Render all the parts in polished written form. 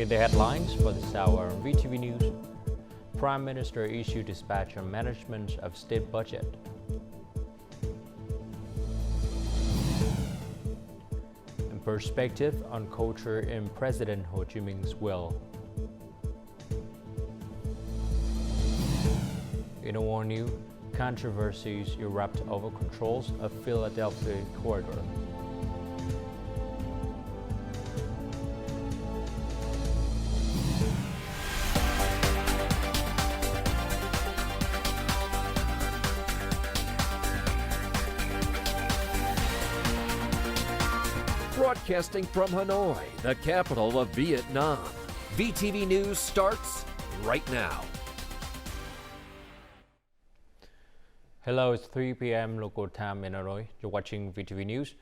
In the headlines for this hour on VTV News, Prime Minister issued dispatch on management of state budget. And perspective on culture in President Ho Chi Minh's will. In a war new, controversies erupt over controls of Philadelphia corridor. Broadcasting from Hanoi, the capital of Vietnam. VTV News starts right now. Hello, it's 3 p.m. local time in Hanoi. You're watching VTV News.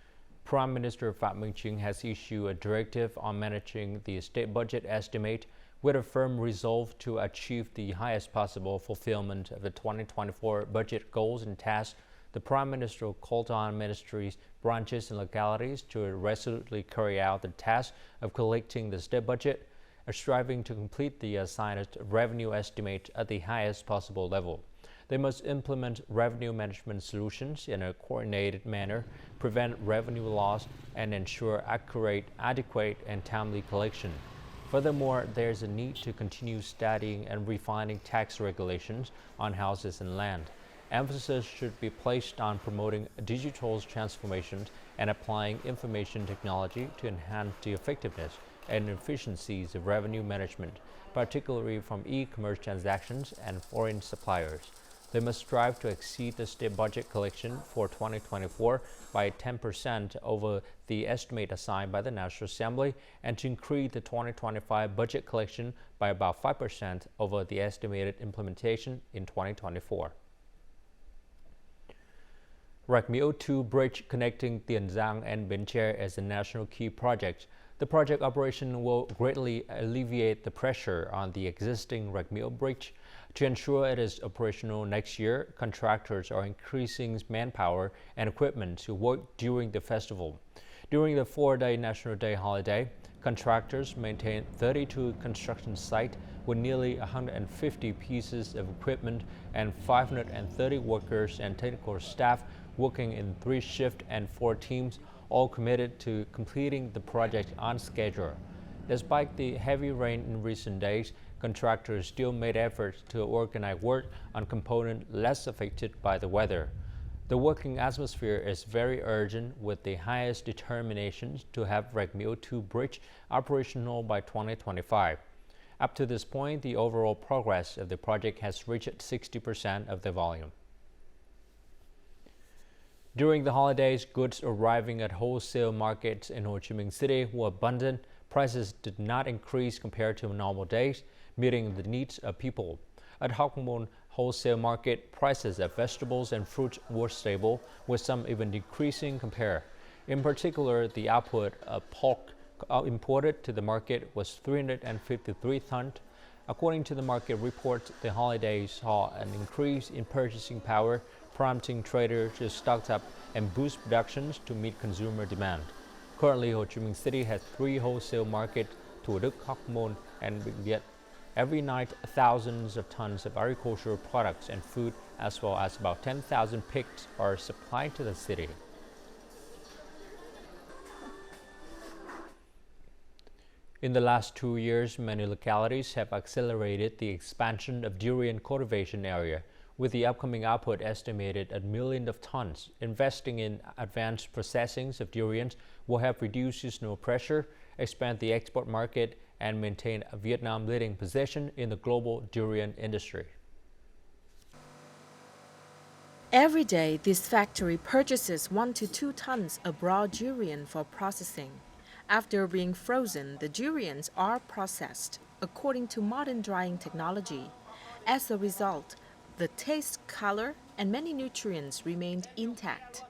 Prime Minister Phạm Minh Chính has issued a directive on managing the state budget estimate with a firm resolve to achieve the highest possible fulfillment of the 2024 budget goals and tasks. The Prime Minister called on ministries, branches, and localities to resolutely carry out the task of collecting the state budget, striving to complete the assigned revenue estimate at the highest possible level. They must implement revenue management solutions in a coordinated manner, prevent revenue loss, and ensure accurate, adequate, and timely collection. Furthermore, there is a need to continue studying and refining tax regulations on houses and land. Emphasis should be placed on promoting digital transformations and applying information technology to enhance the effectiveness and efficiencies of revenue management, particularly from e-commerce transactions and foreign suppliers. They must strive to exceed the state budget collection for 2024 by 10% over the estimate assigned by the National Assembly and to increase the 2025 budget collection by about 5% over the estimated implementation in 2024. Rạch Miễu 2 Bridge connecting Jang and Bến Tre is a national key project. The project operation will greatly alleviate the pressure on the existing Rạch Miễu Bridge. To ensure it is operational next year, contractors are increasing manpower and equipment to work during the festival. During the 4-day National Day holiday, contractors maintain 32 construction sites with nearly 150 pieces of equipment and 530 workers and technical staff working in 3 shifts and 4 teams, all committed to completing the project on schedule. Despite the heavy rain in recent days, contractors still made efforts to organize work on components less affected by the weather. The working atmosphere is very urgent with the highest determination to have Rạch Miễu 2 Bridge operational by 2025. Up to this point, the overall progress of the project has reached 60% of the volume. During the holidays, goods arriving at wholesale markets in Ho Chi Minh City were abundant. Prices did not increase compared to normal days, meeting the needs of people. At Hoc Mon Wholesale Market, prices of vegetables and fruits were stable, with some even decreasing compared. In particular, the output of pork imported to the market was 353 tons. According to the market report, the holidays saw an increase in purchasing power, prompting traders to stock up and boost productions to meet consumer demand. Currently, Ho Chi Minh City has 3 wholesale markets, Thủ Đức, Hoc Mon, and Bình Viet. Every night, thousands of tons of agricultural products and food, as well as about 10,000 pigs, are supplied to the city. In the last 2 years, many localities have accelerated the expansion of durian cultivation area, with the upcoming output estimated at millions of tons. Investing in advanced processing of durians will help reduce seasonal pressure, expand the export market, and maintain Vietnam's leading position in the global durian industry. Every day, this factory purchases 1 to 2 tons of raw durian for processing. After being frozen, the durians are processed according to modern drying technology. As a result, the taste, color, and many nutrients remained intact.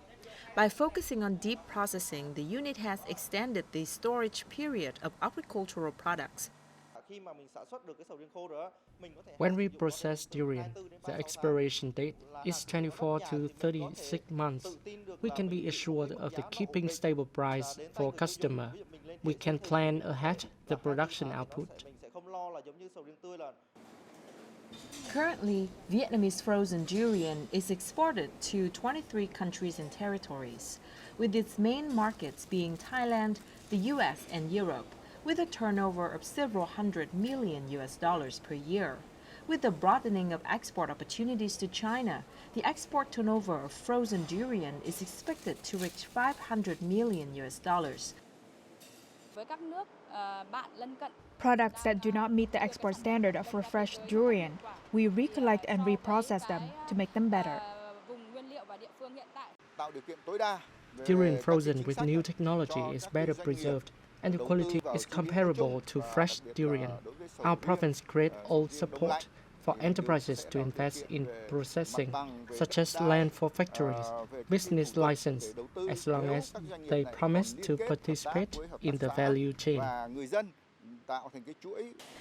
By focusing on deep processing, the unit has extended the storage period of agricultural products. When we process durian, The expiration date is 24 to 36 months. We can be assured of the keeping stable price for customer. We can plan ahead the production output. Currently, Vietnamese frozen durian is exported to 23 countries and territories, with its main markets being Thailand, the US, and Europe, with a turnover of several $100 million per year. With the broadening of export opportunities to China, the export turnover of frozen durian is expected to reach $500 million. Products that do not meet the export standard of refreshed durian, we recollect and reprocess them to make them better. Durian frozen with new technology is better preserved, and the quality is comparable to fresh durian. Our province creates all support for enterprises to invest in processing, such as land for factories, business license, as long as they promise to participate in the value chain.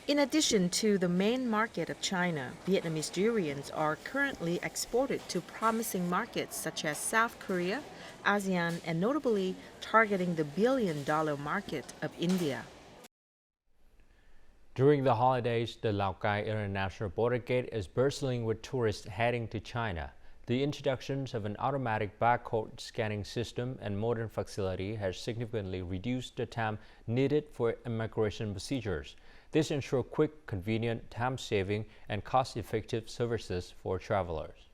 In addition to the main market of China, Vietnamese durians are currently exported to promising markets such as South Korea, ASEAN, and notably targeting the billion-dollar market of India. During the holidays, the Lao Cai International Border Gate is bustling with tourists heading to China. The introduction of an automatic barcode scanning system and modern facility has significantly reduced the time needed for immigration procedures. This ensures quick, convenient, time-saving, and cost-effective services for travelers.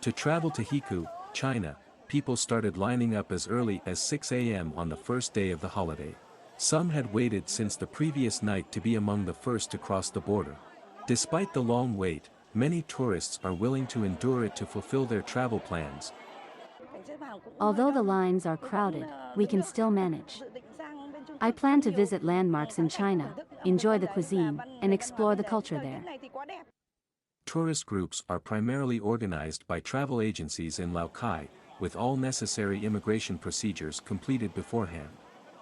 To travel to Hiku, China, people started lining up as early as 6 a.m. on the first day of the holiday. Some had waited since the previous night to be among the first to cross the border. Despite the long wait, many tourists are willing to endure it to fulfill their travel plans. Although the lines are crowded, we can still manage. I plan to visit landmarks in China, enjoy the cuisine, and explore the culture there. Tourist groups are primarily organized by travel agencies in Lao Cai, with all necessary immigration procedures completed beforehand.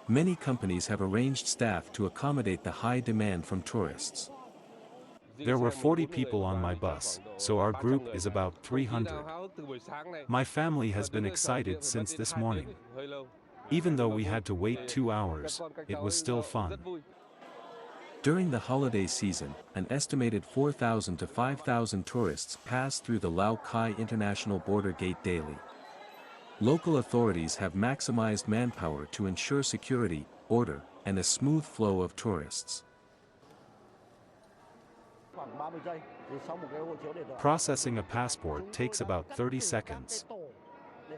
Many companies have arranged staff to accommodate the high demand from tourists. There were 40 people on my bus, so our group is about 300. My family has been excited since this morning. Even though we had to wait 2 hours, it was still fun. During the holiday season, an estimated 4,000 to 5,000 tourists pass through the Lao Cai International Border Gate daily. Local authorities have maximized manpower to ensure security, order, and a smooth flow of tourists. Processing a passport takes about 30 seconds.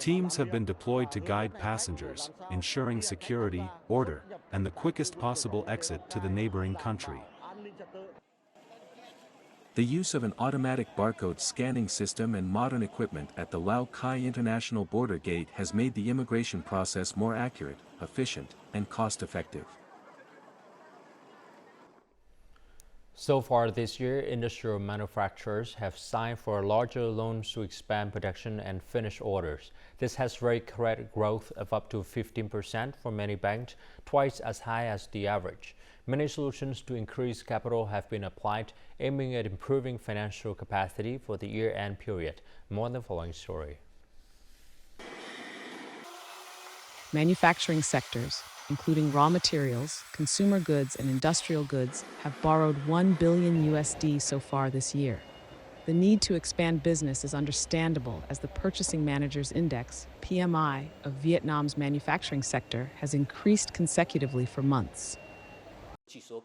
Teams have been deployed to guide passengers, ensuring security, order, and the quickest possible exit to the neighboring country. The use of an automatic barcode scanning system and modern equipment at the Lao Cai International Border Gate has made the immigration process more accurate, efficient, and cost-effective. So far this year, industrial manufacturers have signed for larger loans to expand production and finish orders. This has raised credit growth of up to 15% for many banks, twice as high as the average. Many solutions to increase capital have been applied, aiming at improving financial capacity for the year-end period. More in the following story. Manufacturing sectors, including raw materials, consumer goods, and industrial goods, have borrowed $1 billion so far this year. The need to expand business is understandable as the Purchasing Managers Index, PMI, of Vietnam's manufacturing sector has increased consecutively for months.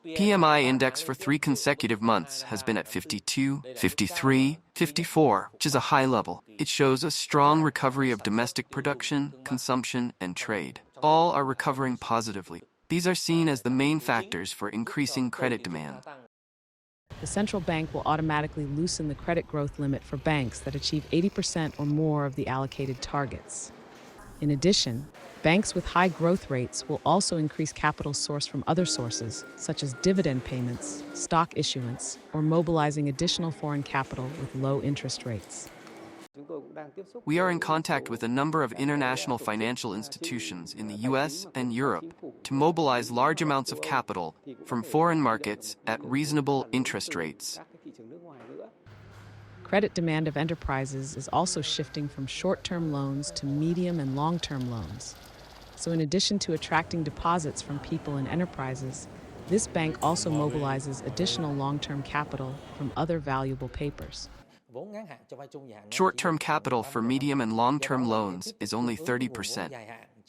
PMI index for 3 consecutive months has been at 52, 53, 54, which is a high level. It shows a strong recovery of domestic production, consumption, and trade. All are recovering positively. These are seen as the main factors for increasing credit demand. The central bank will automatically loosen the credit growth limit for banks that achieve 80% or more of the allocated targets. In addition, banks with high growth rates will also increase capital sourced from other sources, such as dividend payments, stock issuance, or mobilizing additional foreign capital with low interest rates. We are in contact with a number of international financial institutions in the US and Europe to mobilize large amounts of capital from foreign markets at reasonable interest rates. Credit demand of enterprises is also shifting from short-term loans to medium and long-term loans. So in addition to attracting deposits from people and enterprises, this bank also mobilizes additional long-term capital from other valuable papers. Short-term capital for medium and long-term loans is only 30%.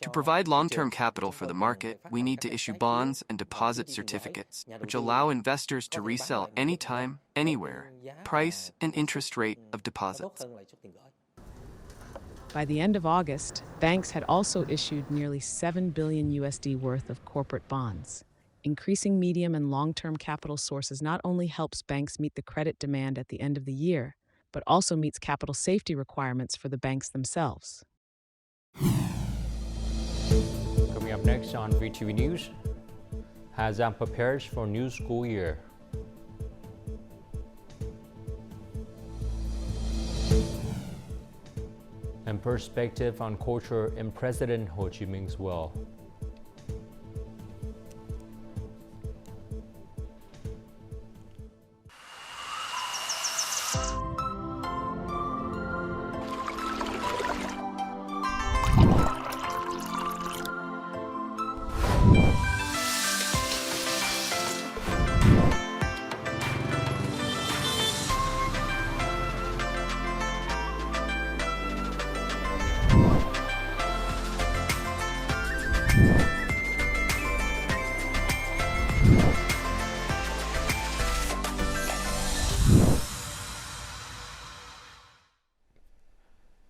To provide long-term capital for the market, we need to issue bonds and deposit certificates, which allow investors to resell anytime, anywhere, price and interest rate of deposits. By the end of August, banks had also issued nearly $7 billion USD worth of corporate bonds. Increasing medium and long-term capital sources not only helps banks meet the credit demand at the end of the year, but also meets capital safety requirements for the banks themselves. Coming up next on VTV News, Jang prepares for new school year. And perspective on culture in President Ho Chi Minh's will.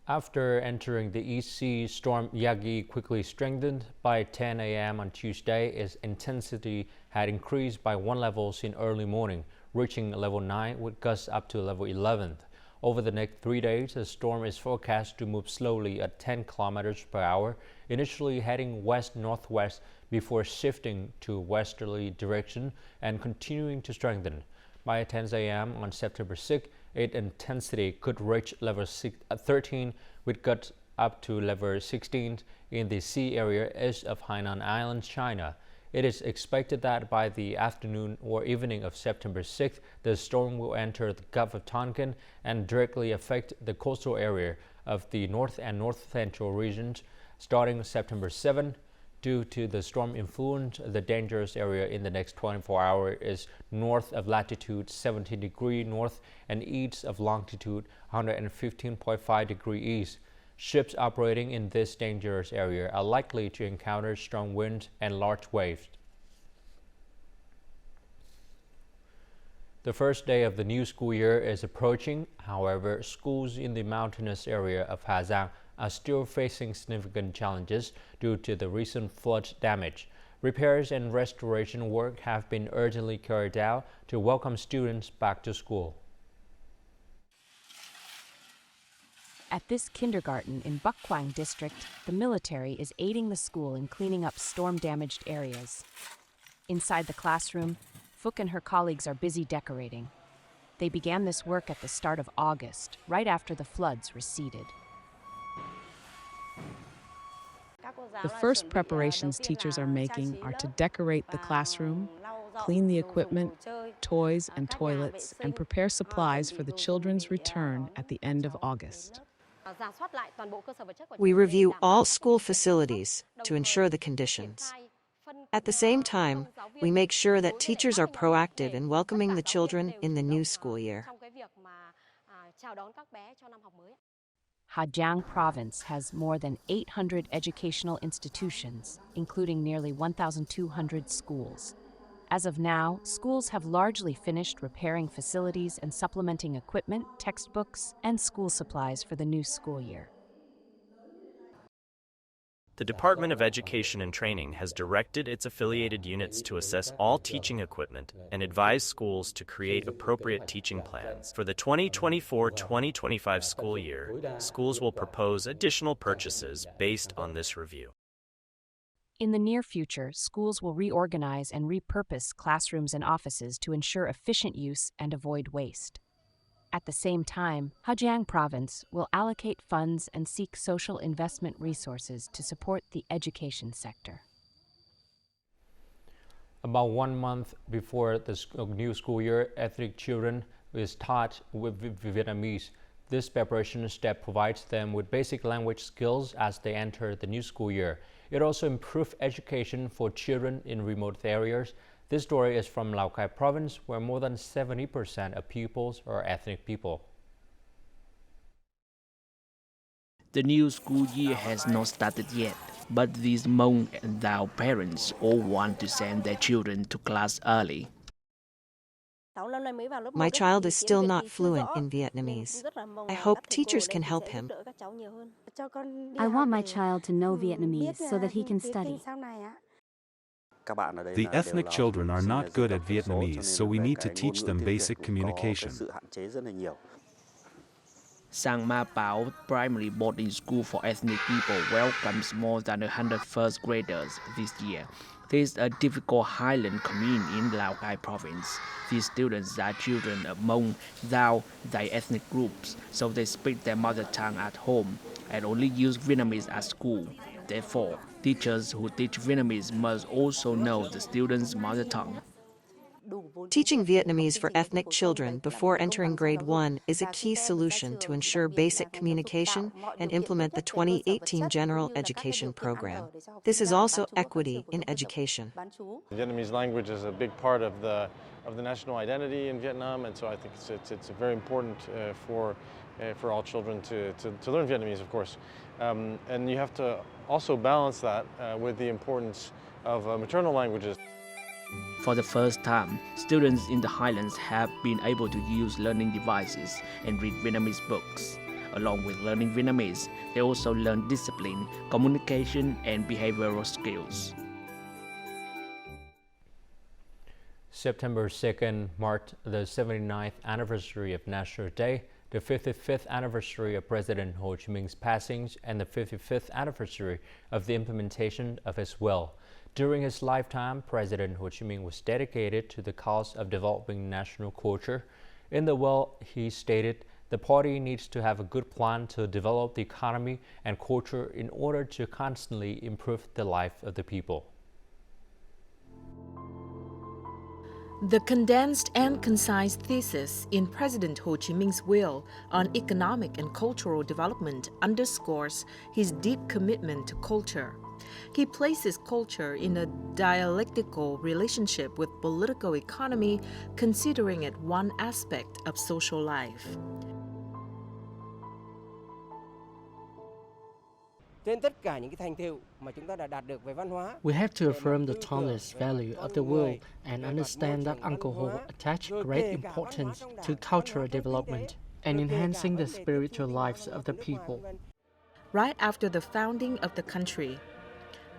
After entering the East Sea, Storm Yagi quickly strengthened. By 10 a.m. on Tuesday, its intensity had increased by 1 level since early morning, reaching level 9 with gusts up to level 11. Over the next 3 days, the storm is forecast to move slowly at 10 kilometers per hour, initially heading west-northwest before shifting to westerly direction and continuing to strengthen. By 10 a.m. on September 6, its intensity could reach level 13 with gusts up to level 16 in the sea area east of Hainan Island, China. It is expected that by the afternoon or evening of September 6th, the storm will enter the Gulf of Tonkin and directly affect the coastal area of the north and north-central regions. Starting September 7, due to the storm influence, the dangerous area in the next 24 hours is north of latitude 70 degrees north and east of longitude 115.5 degrees east. Ships operating in this dangerous area are likely to encounter strong winds and large waves. The first day of the new school year is approaching. However, schools in the mountainous area of Jang are still facing significant challenges due to the recent flood damage. Repairs and restoration work have been urgently carried out to welcome students back to school. At this kindergarten in Bukwang district, the military is aiding the school in cleaning up storm-damaged areas. Inside the classroom, Phuc and her colleagues are busy decorating. They began this work at the start of August, right after the floods receded. The first preparations teachers are making are to decorate the classroom, clean the equipment, toys and toilets, and prepare supplies for the children's return at the end of August. We review all school facilities to ensure the conditions. At the same time, we make sure that teachers are proactive in welcoming the children in the new school year. Hà province has more than 800 educational institutions, including nearly 1,200 schools. As of now, schools have largely finished repairing facilities and supplementing equipment, textbooks, and school supplies for the new school year. The Department of Education and Training has directed its affiliated units to assess all teaching equipment and advise schools to create appropriate teaching plans. For the 2024-2025 school year, schools will propose additional purchases based on this review. In the near future, schools will reorganize and repurpose classrooms and offices to ensure efficient use and avoid waste. At the same time, Jang province will allocate funds and seek social investment resources to support the education sector. About 1 month before the new school year, ethnic children is taught with Vietnamese. This preparation step provides them with basic language skills as they enter the new school year. It also improves education for children in remote areas. This story is from Lao Cai province, where more than 70% of pupils are ethnic people. The new school year has not started yet, but these Hmong and Dao parents all want to send their children to class early. My child is still not fluent in Vietnamese. I hope teachers can help him. I want my child to know Vietnamese so that he can study. The ethnic children are not good at Vietnamese, so we need to teach them basic communication. Sang Ma Pao Primary Boarding School for Ethnic People welcomes more than 100 first graders this year. This is a difficult highland commune in Lao Cai province. These students are children of Hmong, Dao, Dai ethnic groups, so they speak their mother tongue at home and only use Vietnamese at school. Therefore, teachers who teach Vietnamese must also know the students' mother tongue. Teaching Vietnamese for ethnic children before entering grade 1 is a key solution to ensure basic communication and implement the 2018 General Education Program. This is also equity in education. The Vietnamese language is a big part of the national identity in Vietnam, and so I think it's very important for all children to learn Vietnamese, of course. And you have to also balance that with the importance of maternal languages. For the first time, students in the highlands have been able to use learning devices and read Vietnamese books. Along with learning Vietnamese, they also learn discipline, communication, and behavioral skills. September 2nd marked the 79th anniversary of National Day, the 55th anniversary of President Ho Chi Minh's passing, and the 55th anniversary of the implementation of his will. During his lifetime, President Ho Chi Minh was dedicated to the cause of developing national culture. In the will, he stated, the party needs to have a good plan to develop the economy and culture in order to constantly improve the life of the people. The condensed and concise thesis in President Ho Chi Minh's will on economic and cultural development underscores his deep commitment to culture. He places culture in a dialectical relationship with political economy, considering it one aspect of social life. We have to affirm the timeless value of the world and understand that Uncle Ho attached great importance to cultural development and enhancing the spiritual lives of the people. Right after the founding of the country,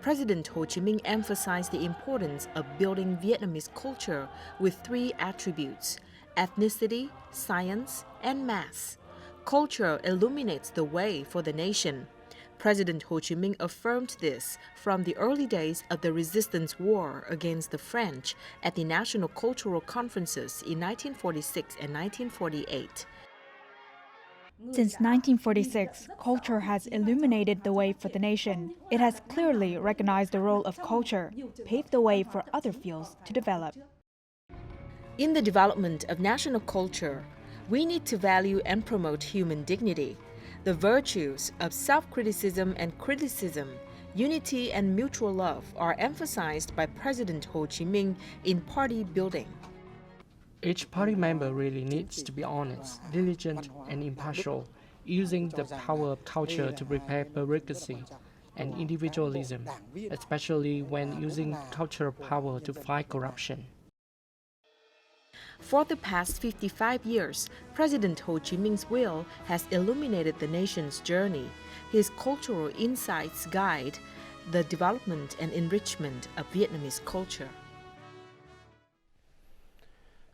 President Ho Chi Minh emphasized the importance of building Vietnamese culture with three attributes: ethnicity, science, and mass. Culture illuminates the way for the nation. President Ho Chi Minh affirmed this from the early days of the resistance war against the French at the National Cultural Conferences in 1946 and 1948. Since 1946, culture has illuminated the way for the nation. It has clearly recognized the role of culture, paved the way for other fields to develop. In the development of national culture, we need to value and promote human dignity. The virtues of self-criticism and criticism, unity and mutual love are emphasized by President Ho Chi Minh in party building. Each party member really needs to be honest, diligent, and impartial, using the power of culture to repair bureaucracy and individualism, especially when using cultural power to fight corruption. For the past 55 years, President Ho Chi Minh's will has illuminated the nation's journey. His cultural insights guide the development and enrichment of Vietnamese culture.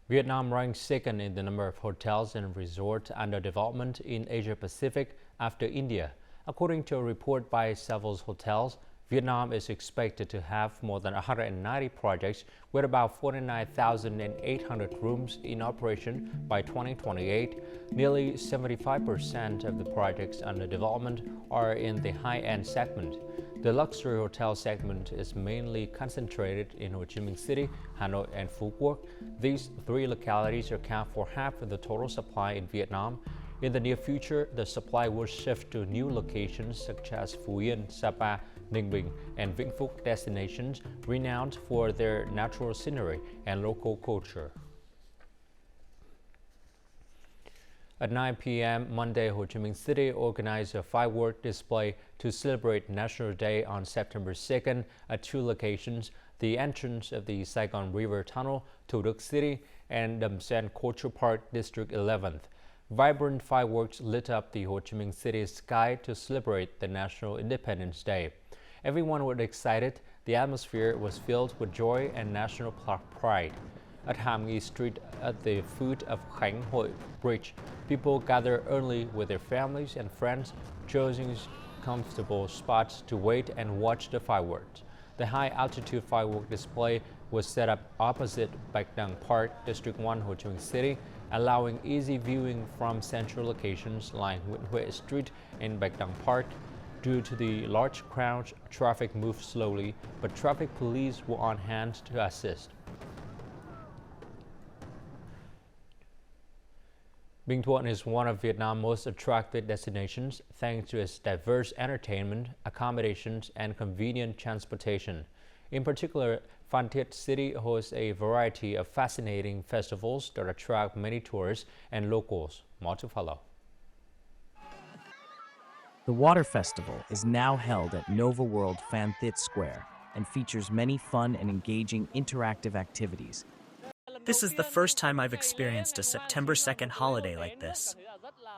Vietnam ranks second in the number of hotels and resorts under development in Asia Pacific after India. According to a report by several hotels, Vietnam is expected to have more than 190 projects with about 49,800 rooms in operation by 2028. Nearly 75% of the projects under development are in the high-end segment. The luxury hotel segment is mainly concentrated in Ho Chi Minh City, Hanoi, and Phu Quoc. These three localities account for half of the total supply in Vietnam. In the near future, the supply will shift to new locations such as Phú Yên, Sapa, Ninh Bình, and Vĩnh Phúc destinations renowned for their natural scenery and local culture. At 9 p.m. Monday, Ho Chi Minh City organized a firework display to celebrate National Day on September 2nd at two locations, the entrance of the Saigon River Tunnel, Thủ Đức City, and Đầm Sen Culture Park, District 11th. Vibrant fireworks lit up the Ho Chi Minh City sky to celebrate the National Independence Day. Everyone was excited. The atmosphere was filled with joy and national pride. At Ham Nghi Street, at the foot of Khánh Hội Bridge, people gather early with their families and friends, choosing comfortable spots to wait and watch the fireworks. The high-altitude firework display was set up opposite Bạch Đằng Park, District 1, Ho Chi Minh City, allowing easy viewing from central locations like Nguyễn Huệ Street and Bạch Đằng Park. Due to the large crowd, traffic moved slowly, but traffic police were on hand to assist. Binh Thuận is one of Vietnam's most attractive destinations thanks to its diverse entertainment, accommodations, and convenient transportation. In particular, Phan Thiết City hosts a variety of fascinating festivals that attract many tourists and locals. More to follow. The Water Festival is now held at Nova World Phan Thiết Square and features many fun and engaging interactive activities. This is the first time I've experienced a September 2nd holiday like this.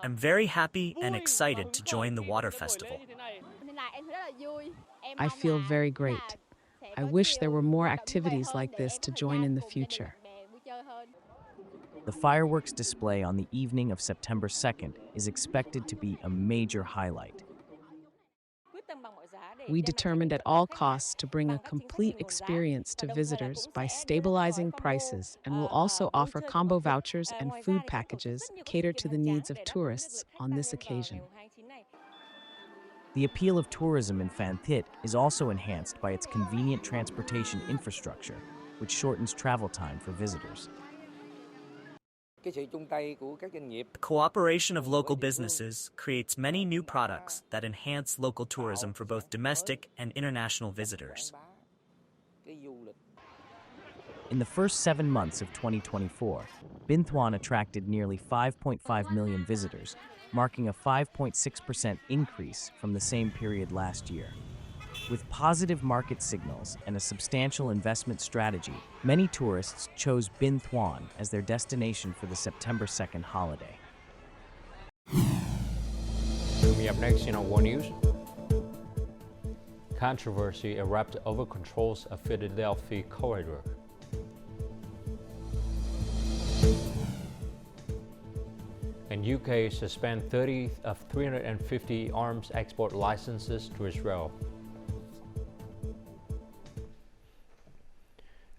I'm very happy and excited to join the Water Festival. I feel very great. I wish there were more activities like this to join in the future. The fireworks display on the evening of September 2nd is expected to be a major highlight. We determined at all costs to bring a complete experience to visitors by stabilizing prices, and will also offer combo vouchers and food packages catered to the needs of tourists on this occasion. The appeal of tourism in Phan Thiết is also enhanced by its convenient transportation infrastructure, which shortens travel time for visitors. The cooperation of local businesses creates many new products that enhance local tourism for both domestic and international visitors. In the first 7 months of 2024, Binh Thuan attracted nearly 5.5 million visitors, marking a 5.6% increase from the same period last year. With positive market signals and a substantial investment strategy, many tourists chose Binh Thuan as their destination for the September 2nd holiday. Coming up next in our World News, controversy erupted over controls of Philadelphia corridor. And UK suspend 30 of 350 arms export licenses to Israel.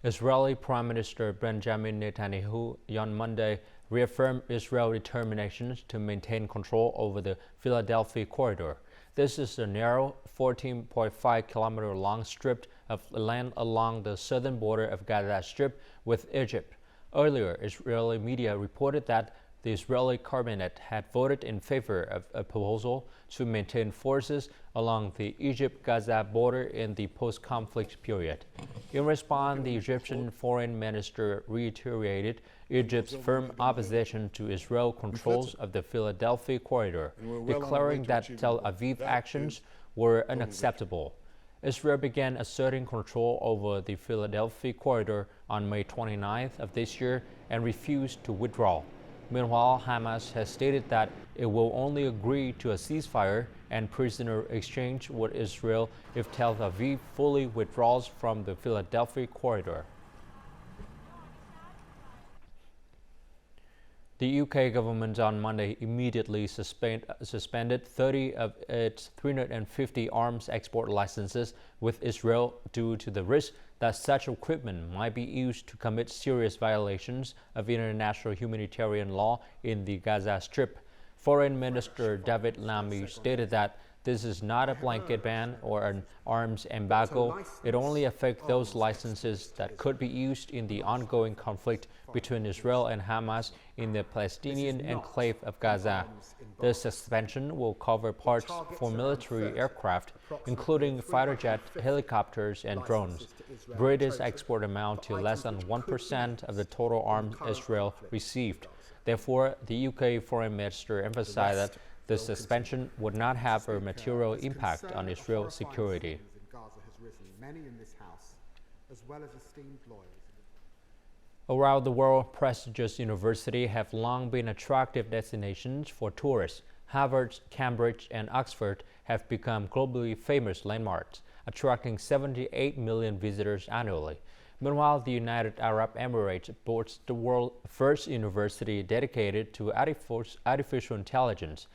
Israeli Prime Minister Benjamin Netanyahu on Monday reaffirmed Israel's determination to maintain control over the Philadelphia corridor. This is a narrow 14.5-kilometer long strip of land along the southern border of Gaza Strip with Egypt. Earlier, Israeli media reported that the Israeli cabinet had voted in favor of a proposal to maintain forces along the Egypt-Gaza border in the post-conflict period. In response, the Egyptian foreign minister reiterated Egypt's firm opposition to Israel controls of the Philadelphia corridor, declaring that Tel Aviv actions were unacceptable. Israel began asserting control over the Philadelphia corridor on May 29th of this year and refused to withdraw. Meanwhile, Hamas has stated that it will only agree to a ceasefire and prisoner exchange with Israel if Tel Aviv fully withdraws from the Philadelphia corridor. The UK government on Monday immediately suspended 30 of its 350 arms export licenses with Israel due to the risk that such equipment might be used to commit serious violations of international humanitarian law in the Gaza Strip. Foreign Minister David Lammy stated that this is not a blanket ban or an arms embargo. It only affects those licenses that could be used in the ongoing conflict between Israel and Hamas in the Palestinian enclave of Gaza. The suspension will cover parts for military aircraft, including fighter jet, helicopters, and drones. British export amount to less than 1% of the total arms Israel received. Therefore, the UK Foreign Minister emphasized that the suspension would not have a material impact on Israel's security. Around the world, prestigious universities have long been attractive destinations for tourists. Harvard, Cambridge, and Oxford have become globally famous landmarks, attracting 78 million visitors annually. Meanwhile, the United Arab Emirates boasts the world's first university dedicated to artificial intelligence,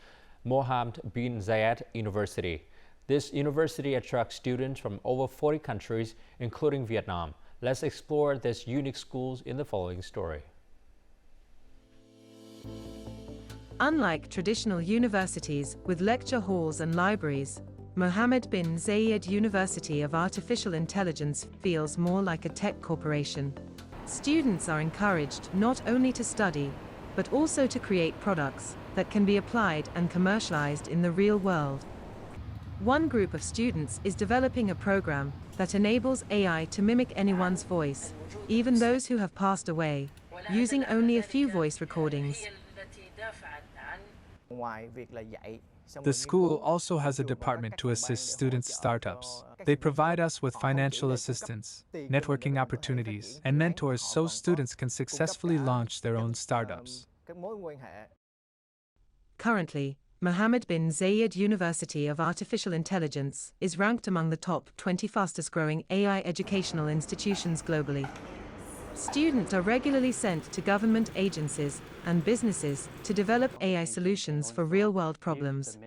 Mohammed bin Zayed University. This university attracts students from over 40 countries, including Vietnam. Let's explore this unique schools in the following story. Unlike traditional universities with lecture halls and libraries, Mohammed bin Zayed University of Artificial Intelligence feels more like a tech corporation. Students are encouraged not only to study, but also to create products that can be applied and commercialized in the real world. One group of students is developing a program that enables AI to mimic anyone's voice, even those who have passed away, using only a few voice recordings. The school also has a department to assist students' startups. They provide us with financial assistance, networking opportunities, and mentors so students can successfully launch their own startups. Currently, Mohammed bin Zayed University of Artificial Intelligence is ranked among the top 20 fastest-growing AI educational institutions globally. Students are regularly sent to government agencies and businesses to develop AI solutions for real-world problems.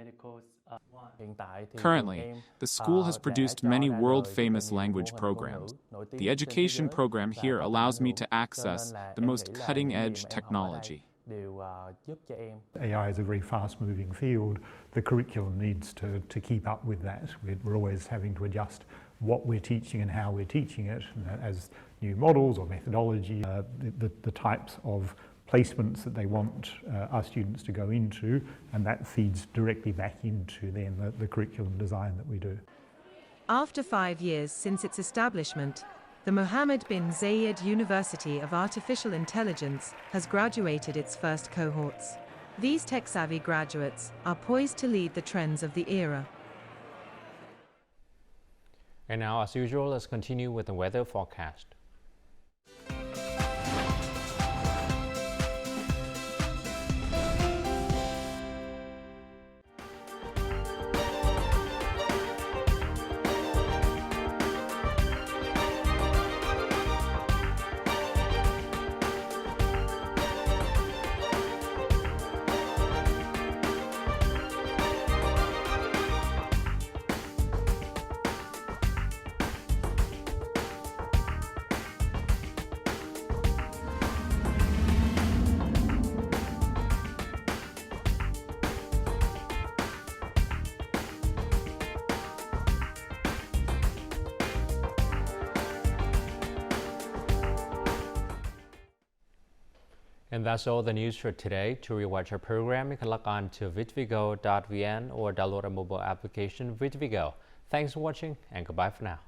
Currently, the school has produced many world-famous language programs. The education program here allows me to access the most cutting-edge technology. AI is a very fast-moving field. The curriculum needs to keep up with that. We're always having to adjust what we're teaching and how we're teaching it as new models or methodology, the types of placements that they want our students to go into, and that feeds directly back into then the curriculum design that we do. After 5 years since its establishment, the Mohammed bin Zayed University of Artificial Intelligence has graduated its first cohorts. These tech-savvy graduates are poised to lead the trends of the era. And now, as usual, let's continue with the weather forecast. And that's all the news for today. To rewatch our program, you can log on to VTVgo.vn or download our mobile application VTVgo. Thanks for watching and goodbye for now.